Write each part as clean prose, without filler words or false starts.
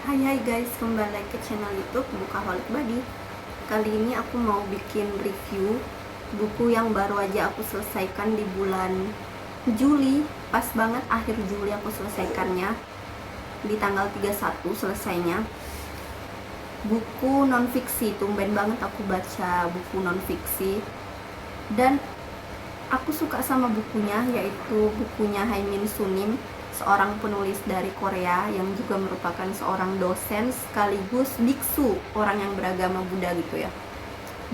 Hai guys, kembali lagi ke channel YouTube Bukaholic Body. Kali ini aku mau bikin review buku yang baru aja aku selesaikan di bulan Juli. Pas banget akhir Juli aku selesaikannya. Di tanggal 31 selesainya. Buku non-fiksi, tumben banget aku baca buku non-fiksi. Dan aku suka sama bukunya, yaitu bukunya Haemin Sunim, seorang penulis dari Korea yang juga merupakan seorang dosen sekaligus biksu, orang yang beragama Buddha gitu ya.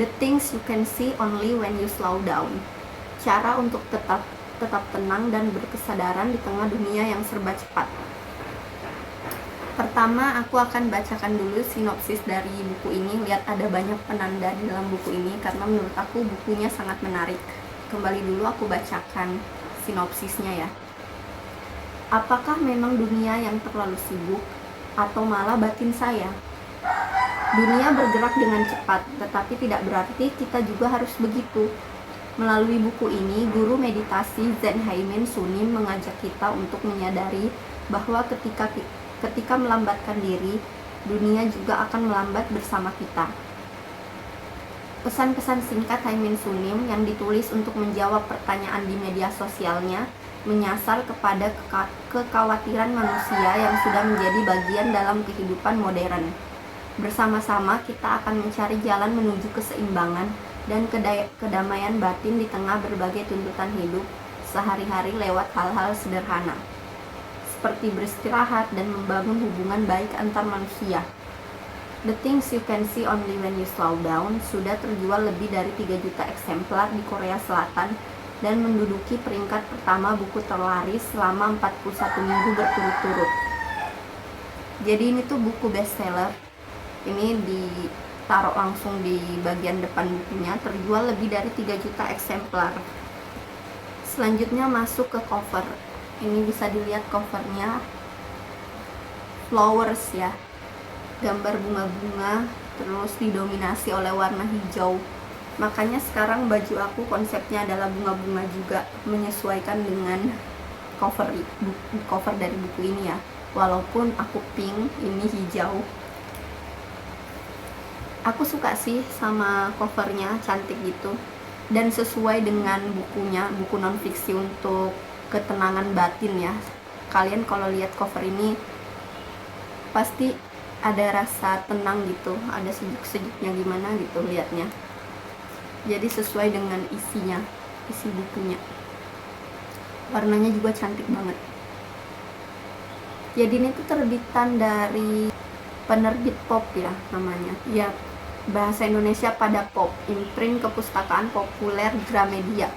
The things you can see only when you slow down. Cara untuk tetap tenang dan berkesadaran di tengah dunia yang serba cepat. Pertama, aku akan bacakan dulu sinopsis dari buku ini. Lihat ada banyak penanda di dalam buku ini karena menurut aku bukunya sangat menarik. Kembali dulu aku bacakan sinopsisnya ya. Apakah memang dunia yang terlalu sibuk atau malah batin saya? Dunia bergerak dengan cepat, tetapi tidak berarti kita juga harus begitu. Melalui buku ini, guru meditasi Zen Haemin Sunim mengajak kita untuk menyadari bahwa ketika melambatkan diri, dunia juga akan melambat bersama kita. Pesan-pesan singkat Haemin Sunim yang ditulis untuk menjawab pertanyaan di media sosialnya menyasar kepada kekhawatiran manusia yang sudah menjadi bagian dalam kehidupan modern. Bersama-sama kita akan mencari jalan menuju keseimbangan dan kedamaian batin di tengah berbagai tuntutan hidup sehari-hari lewat hal-hal sederhana, seperti beristirahat dan membangun hubungan baik antar manusia. The things you can see only when you slow down sudah terjual lebih dari 3 juta eksemplar di Korea Selatan dan menduduki peringkat pertama buku terlaris selama 41 minggu berturut-turut. Jadi ini tuh buku bestseller. Ini ditaruh langsung di bagian depan bukunya, terjual lebih dari 3 juta eksemplar. Selanjutnya masuk ke cover. Ini bisa dilihat covernya, flowers ya, gambar bunga-bunga, terus didominasi oleh warna hijau. Makanya sekarang baju aku konsepnya adalah bunga-bunga juga, menyesuaikan dengan cover dari buku ini ya. Walaupun aku pink, ini hijau. Aku suka sih sama covernya, cantik gitu. Dan sesuai dengan bukunya, buku non-fiksi untuk ketenangan batin ya. Kalian kalau lihat cover ini pasti ada rasa tenang gitu, ada sejuk-sejuknya gimana gitu liatnya. Jadi sesuai dengan isi bukunya. Warnanya juga cantik banget. Jadi ini tuh terbitan dari penerbit Pop ya namanya. Ya, bahasa Indonesia Pada Pop, imprint Kepustakaan Populer Gramedia.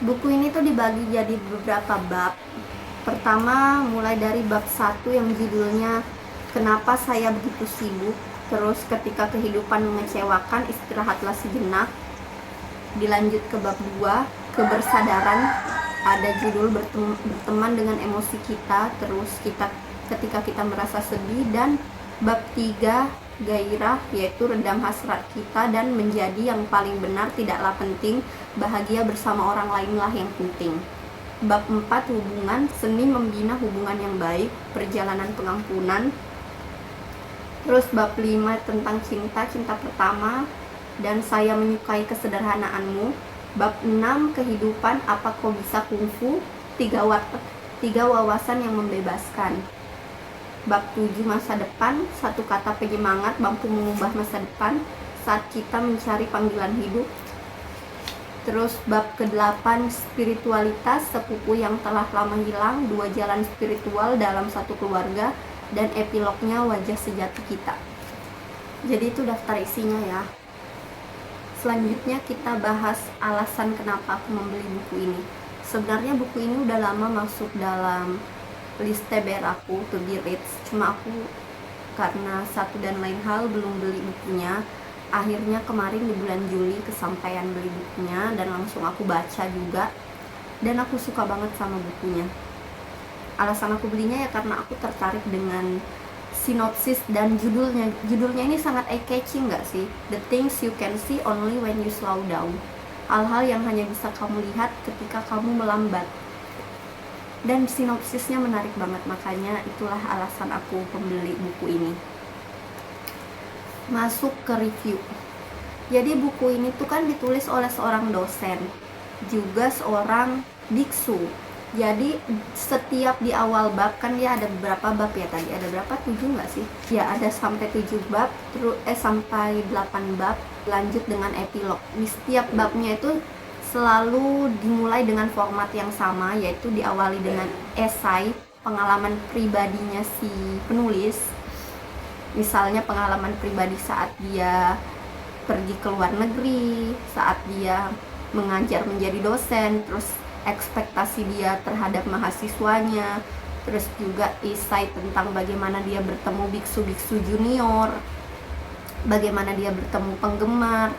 Buku ini tuh dibagi jadi beberapa bab. Pertama mulai dari bab 1 yang judulnya Kenapa Saya Begitu Sibuk. Terus ketika kehidupan mengecewakan, istirahatlah sejenak. Dilanjut ke bab 2, kebersadaran. Ada judul berteman dengan emosi kita. Terus ketika kita merasa sedih. Dan bab 3, gairah, yaitu redam hasrat kita dan menjadi yang paling benar tidaklah penting. Bahagia bersama orang lainlah yang penting. Bab 4, hubungan, seni membina hubungan yang baik, perjalanan pengampunan. Terus bab 5 tentang cinta pertama dan saya menyukai kesederhanaanmu. Bab 6, kehidupan, apa kau bisa kungfu, 3 wawasan yang membebaskan. Bab 7, masa depan, 1 kata penyemangat mampu mengubah masa depan saat kita mencari panggilan hidup. Terus bab ke-8, spiritualitas, sepupu yang telah lama hilang, 2 jalan spiritual dalam satu keluarga. Dan epilognya wajah sejati kita. Jadi itu daftar isinya ya. Selanjutnya kita bahas alasan kenapa aku membeli buku ini. Sebenarnya buku ini udah lama masuk dalam list TBR aku to be read. Cuma aku karena satu dan lain hal belum beli bukunya. Akhirnya kemarin di bulan Juli kesampaian beli bukunya dan langsung aku baca juga. Dan aku suka banget sama bukunya. Alasan aku belinya ya karena aku tertarik dengan sinopsis dan judulnya. Judulnya ini sangat eye-catching gak sih? The things you can see only when you slow down. Hal-hal yang hanya bisa kamu lihat ketika kamu melambat. dan sinopsisnya menarik banget, makanya itulah alasan aku membeli buku ini. Masuk ke review. Jadi buku ini tuh kan ditulis oleh seorang dosen, juga seorang biksu. Jadi setiap di awal bab kan dia ada beberapa bab ya tadi, ada berapa, 7 nggak sih? Ya ada sampai 7 bab, terus sampai 8 bab, lanjut dengan epilog. Di setiap babnya itu selalu dimulai dengan format yang sama, yaitu diawali dengan esai pengalaman pribadinya si penulis. Misalnya pengalaman pribadi saat dia pergi ke luar negeri, saat dia mengajar menjadi dosen, terus ekspektasi dia terhadap mahasiswanya, terus juga esai tentang bagaimana dia bertemu biksu-biksu junior, bagaimana dia bertemu penggemar.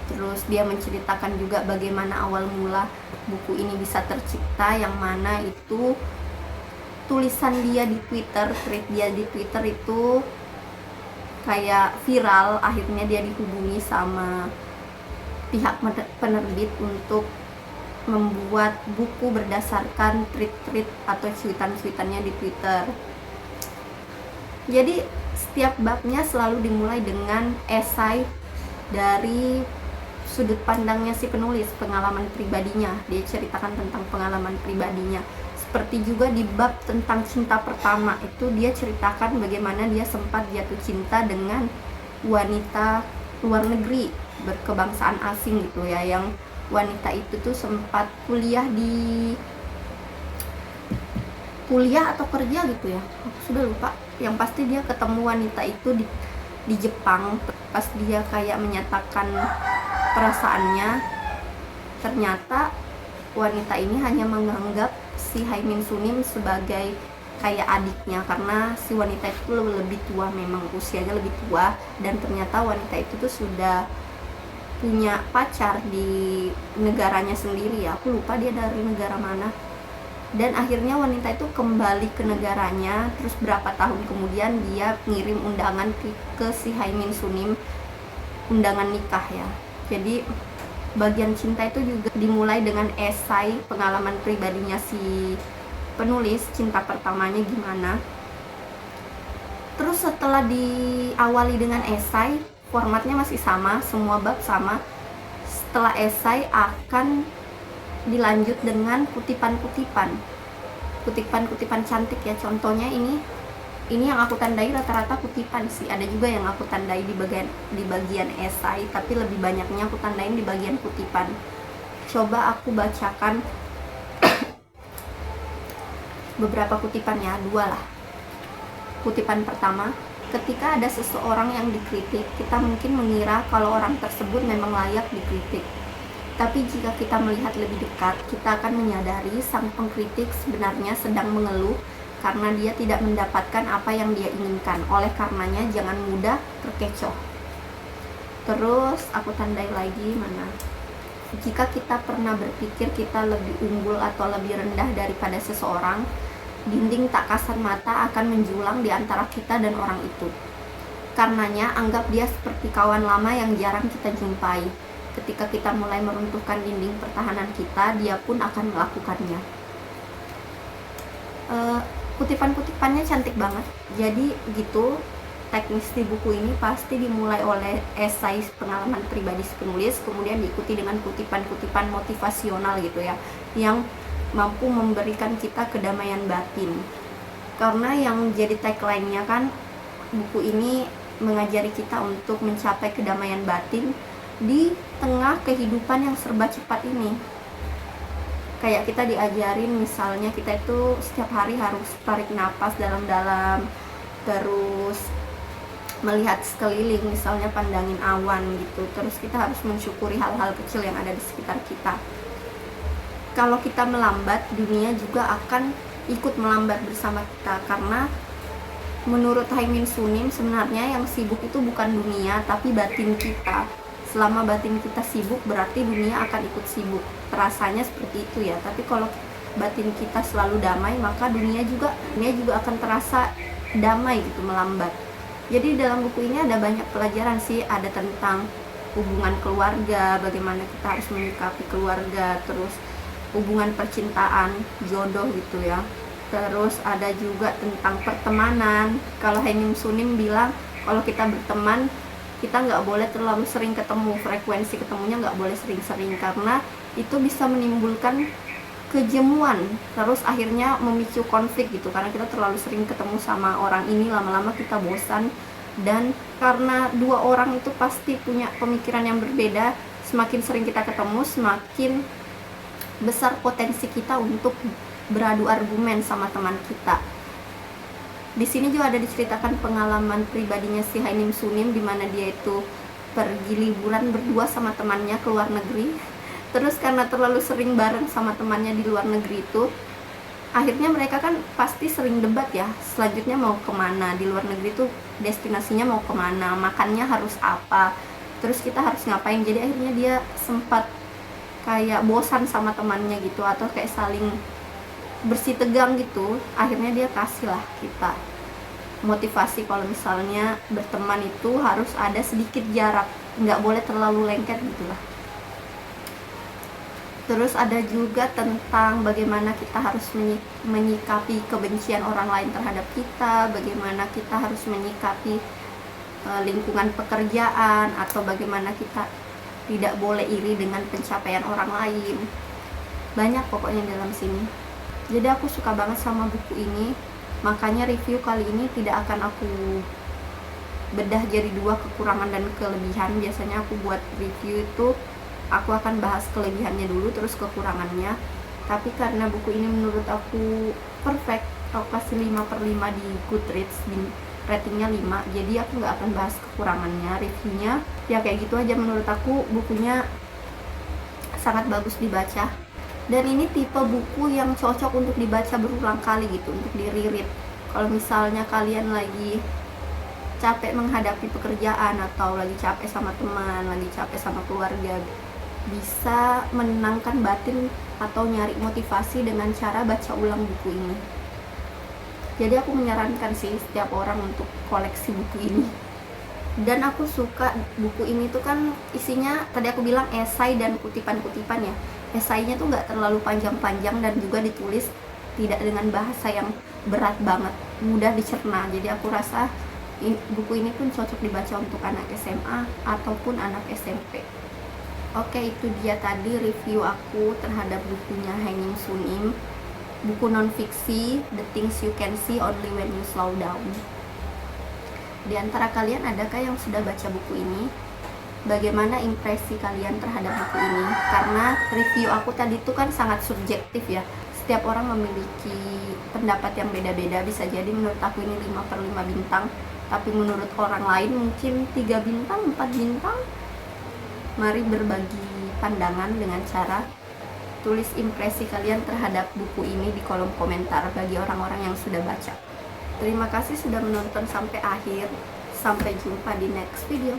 Terus dia menceritakan juga bagaimana awal mula buku ini bisa tercipta, yang mana itu tulisan dia di Twitter, tweet dia di Twitter itu kayak viral. Akhirnya dia dihubungi sama pihak penerbit untuk membuat buku berdasarkan tweet-tweet atau cuitan-cuitannya di Twitter. Jadi setiap babnya selalu dimulai dengan esai dari sudut pandangnya si penulis, pengalaman pribadinya. Dia ceritakan tentang pengalaman pribadinya. Seperti juga di bab tentang cinta pertama, itu dia ceritakan bagaimana dia sempat jatuh cinta dengan wanita luar negeri berkebangsaan asing gitu ya, yang wanita itu tuh sempat kuliah atau kerja gitu ya, aku sudah lupa. Yang pasti dia ketemu wanita itu di Jepang. Pas dia kayak menyatakan perasaannya, ternyata wanita ini hanya menganggap si Haimin Sunim sebagai kayak adiknya, karena si wanita itu lebih tua, memang usianya lebih tua, dan ternyata wanita itu tuh sudah punya pacar di negaranya sendiri ya, aku lupa dia dari negara mana. Dan akhirnya wanita itu kembali ke negaranya, terus berapa tahun kemudian dia ngirim undangan ke si Haimin Sunim, undangan nikah ya. Jadi bagian cinta itu juga dimulai dengan esai pengalaman pribadinya si penulis, cinta pertamanya gimana. Terus setelah diawali dengan esai, formatnya masih sama, semua bab sama. Setelah esai akan dilanjut dengan kutipan-kutipan cantik ya. Contohnya ini yang aku tandai rata-rata kutipan sih. Ada juga yang aku tandai di bagian esai, tapi lebih banyaknya aku tandain di bagian kutipan. Coba aku bacakan beberapa kutipannya, 2 lah. Kutipan pertama, ketika ada seseorang yang dikritik, kita mungkin mengira kalau orang tersebut memang layak dikritik. Tapi jika kita melihat lebih dekat, kita akan menyadari sang pengkritik sebenarnya sedang mengeluh karena dia tidak mendapatkan apa yang dia inginkan. Oleh karenanya jangan mudah terkecoh. Terus aku tandai lagi mana? Jika kita pernah berpikir kita lebih unggul atau lebih rendah daripada seseorang, dinding tak kasat mata akan menjulang di antara kita dan orang itu. Karenanya anggap dia seperti kawan lama yang jarang kita jumpai. Ketika kita mulai meruntuhkan dinding pertahanan kita, dia pun akan melakukannya. Kutipan-kutipannya cantik banget. Jadi gitu, teknis di buku ini pasti dimulai oleh esai pengalaman pribadi penulis, kemudian diikuti dengan kutipan-kutipan motivasional gitu ya, yang mampu memberikan kita kedamaian batin. Karena yang jadi tagline-nya kan, buku ini mengajari kita untuk mencapai kedamaian batin di tengah kehidupan yang serba cepat ini. Kayak kita diajarin, misalnya kita itu setiap hari harus tarik napas dalam-dalam, terus melihat sekeliling, misalnya pandangin awan gitu. Terus kita harus mensyukuri hal-hal kecil yang ada di sekitar kita. Kalau kita melambat, dunia juga akan ikut melambat bersama kita. Karena menurut Haimin Sunim, sebenarnya yang sibuk itu bukan dunia, tapi batin kita. Selama batin kita sibuk, berarti dunia akan ikut sibuk. Terasanya seperti itu ya. Tapi kalau batin kita selalu damai, maka dunia juga akan terasa damai gitu, melambat. Jadi dalam buku ini ada banyak pelajaran sih. Ada tentang hubungan keluarga, bagaimana kita harus menyikapi keluarga, terus hubungan percintaan, jodoh gitu ya. Terus ada juga tentang pertemanan. Kalau Henim Sunim bilang kalau kita berteman, kita nggak boleh terlalu sering ketemu, frekuensi ketemunya nggak boleh sering-sering, karena itu bisa menimbulkan kejemuan, terus akhirnya memicu konflik gitu, karena kita terlalu sering ketemu sama orang ini, lama-lama kita bosan. Dan karena dua orang itu pasti punya pemikiran yang berbeda, semakin sering kita ketemu, semakin besar potensi kita untuk beradu argumen sama teman kita. Di sini juga ada diceritakan pengalaman pribadinya si Henim Sunim, di mana dia itu pergi liburan berdua sama temannya ke luar negeri. Terus karena terlalu sering bareng sama temannya di luar negeri itu, akhirnya mereka kan pasti sering debat ya, selanjutnya mau kemana, di luar negeri itu destinasinya mau kemana, makannya harus apa, terus kita harus ngapain. Jadi akhirnya dia sempat kayak bosan sama temannya gitu, atau kayak saling bersih tegang gitu. Akhirnya dia kasih lah kita motivasi kalau misalnya berteman itu harus ada sedikit jarak, nggak boleh terlalu lengket gitu lah. Terus ada juga tentang bagaimana kita harus menyikapi kebencian orang lain terhadap kita, bagaimana kita harus menyikapi lingkungan pekerjaan, atau bagaimana kita tidak boleh iri dengan pencapaian orang lain. Banyak pokoknya dalam sini. Jadi aku suka banget sama buku ini, makanya review kali ini tidak akan aku bedah jadi dua, kekurangan dan kelebihan. Biasanya aku buat review itu aku akan bahas kelebihannya dulu terus kekurangannya. Tapi karena buku ini menurut aku perfect, aku kasih 5/5 di Goodreads, ratingnya 5, jadi aku nggak akan bahas kekurangannya. Reviewnya ya kayak gitu aja. Menurut aku bukunya sangat bagus dibaca, dan ini tipe buku yang cocok untuk dibaca berulang kali gitu, untuk di-reread. Kalau misalnya kalian lagi capek menghadapi pekerjaan, atau lagi capek sama teman, lagi capek sama keluarga, bisa menenangkan batin atau nyari motivasi dengan cara baca ulang buku ini. Jadi aku menyarankan sih setiap orang untuk koleksi buku ini. Dan aku suka buku ini tuh kan isinya, tadi aku bilang esai dan kutipan-kutipan ya. Esainya tuh nggak terlalu panjang-panjang, dan juga ditulis tidak dengan bahasa yang berat banget, mudah dicerna. Jadi aku rasa buku ini pun cocok dibaca untuk anak SMA ataupun anak SMP. Oke, itu dia tadi review aku terhadap bukunya Henim Sunim, buku non-fiksi The Things You Can See Only When You Slow Down. Di antara kalian adakah yang sudah baca buku ini? Bagaimana impresi kalian terhadap buku ini? Karena review aku tadi itu kan sangat subjektif ya, setiap orang memiliki pendapat yang beda-beda. Bisa jadi menurut aku ini 5/5 bintang, tapi menurut orang lain mungkin 3 bintang, 4 bintang. Mari berbagi pandangan dengan cara tulis impresi kalian terhadap buku ini di kolom komentar bagi orang-orang yang sudah baca. Terima kasih sudah menonton sampai akhir. Sampai jumpa di next video.